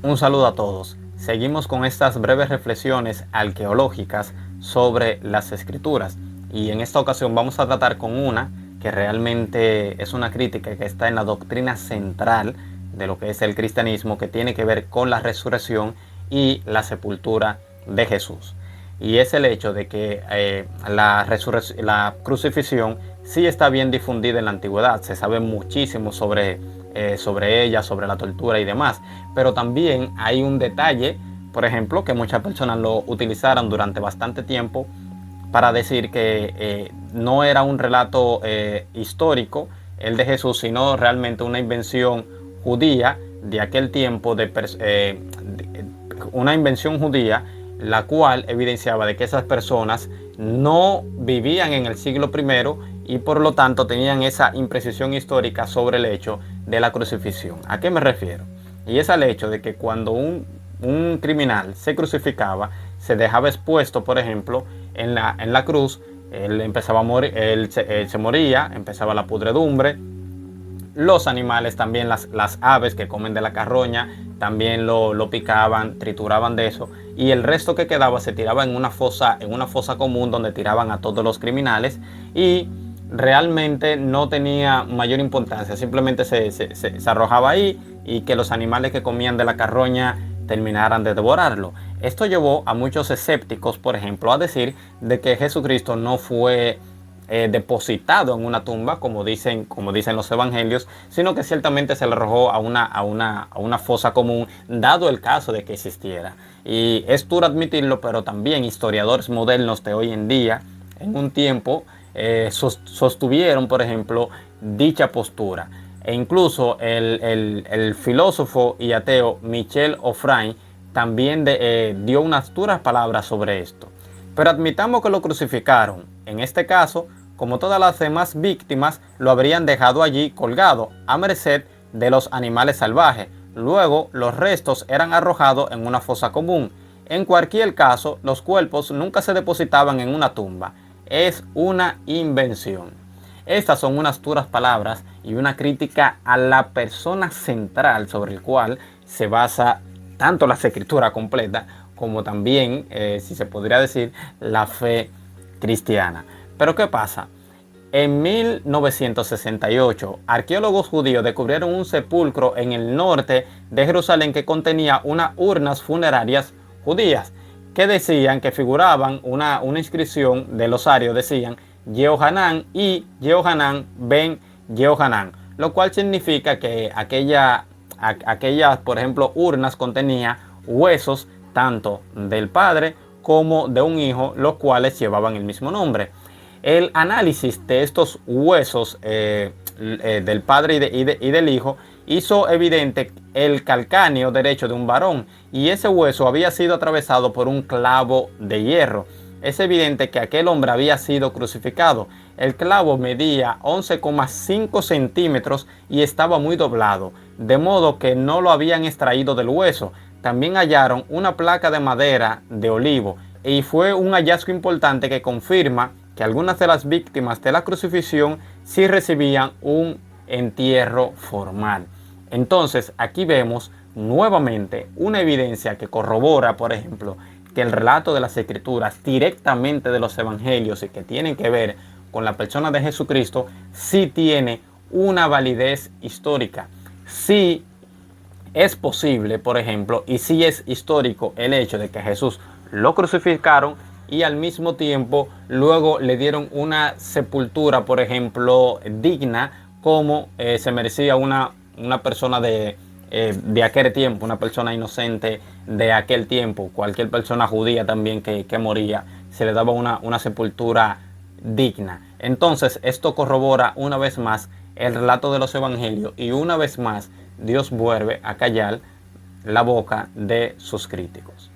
Un saludo a todos. Seguimos con estas breves reflexiones arqueológicas sobre las escrituras y en esta ocasión vamos a tratar con una que realmente es una crítica que está en la doctrina central de lo que es el cristianismo, que tiene que ver con la resurrección y la sepultura de Jesús. Y es el hecho de que la crucifixión sí está bien difundida en la antigüedad. Se sabe muchísimo sobre ella, sobre la tortura y demás. Pero también hay un detalle, por ejemplo, que muchas personas lo utilizaron durante bastante tiempo para decir que no era un relato histórico el de Jesús, sino realmente una invención judía de aquel tiempo, una invención judía, la cual evidenciaba de que esas personas no vivían en el siglo I y por lo tanto tenían esa imprecisión histórica sobre el hecho de la crucifixión. ¿A qué me refiero? Y es al hecho de que cuando un criminal se crucificaba, se dejaba expuesto, por ejemplo, en la cruz, él empezaba a morir, él se moría, empezaba la pudredumbre. Los animales también, las aves que comen de la carroña, también lo picaban, trituraban de eso. Y el resto que quedaba se tiraba en una fosa común donde tiraban a todos los criminales. Y realmente no tenía mayor importancia, simplemente se arrojaba ahí y que los animales que comían de la carroña terminaran de devorarlo. Esto llevó a muchos escépticos, por ejemplo, a decir de que Jesucristo no fue depositado en una tumba, como dicen los evangelios, sino que ciertamente se le arrojó a una fosa común, dado el caso de que existiera. Y es duro admitirlo, pero también historiadores modernos de hoy en día, en un tiempo, sostuvieron, por ejemplo, dicha postura. E incluso el filósofo y ateo Michel Onfray también dio unas duras palabras sobre esto. Pero admitamos que lo crucificaron. En este caso, como todas las demás víctimas, lo habrían dejado allí colgado, a merced de los animales salvajes. Luego, los restos eran arrojados en una fosa común. En cualquier caso, los cuerpos nunca se depositaban en una tumba. Es una invención. Estas son unas duras palabras y una crítica a la persona central sobre el cual se basa tanto la escritura completa como también, si se podría decir, la fe cristiana. Pero ¿qué pasa? En 1968, arqueólogos judíos descubrieron un sepulcro en el norte de Jerusalén que contenía unas urnas funerarias judías que decían, que figuraban una inscripción del osario, decían Yehohanán y Yehohanán ben Yehohanán, lo cual significa que aquellas, por ejemplo, urnas contenía huesos tanto del padre como de un hijo, los cuales llevaban el mismo nombre. El análisis de estos huesos del padre y del hijo hizo evidente el calcáneo derecho de un varón, y ese hueso había sido atravesado por un clavo de hierro. Es evidente que aquel hombre había sido crucificado. El clavo medía 11,5 centímetros y estaba muy doblado, de modo que no lo habían extraído del hueso. También hallaron una placa de madera de olivo, y fue un hallazgo importante que confirma que algunas de las víctimas de la crucifixión sí recibían un entierro formal. Entonces, aquí vemos nuevamente una evidencia que corrobora, por ejemplo, que el relato de las escrituras directamente de los evangelios y que tienen que ver con la persona de Jesucristo sí tiene una validez histórica. Sí es posible, por ejemplo, y sí es histórico el hecho de que Jesús lo crucificaron y al mismo tiempo luego le dieron una sepultura, por ejemplo, digna, como se merecía una persona de aquel tiempo, una persona inocente de aquel tiempo. Cualquier persona judía también que moría, se le daba una sepultura digna. Entonces esto corrobora una vez más el relato de los evangelios, y una vez más Dios vuelve a callar la boca de sus críticos.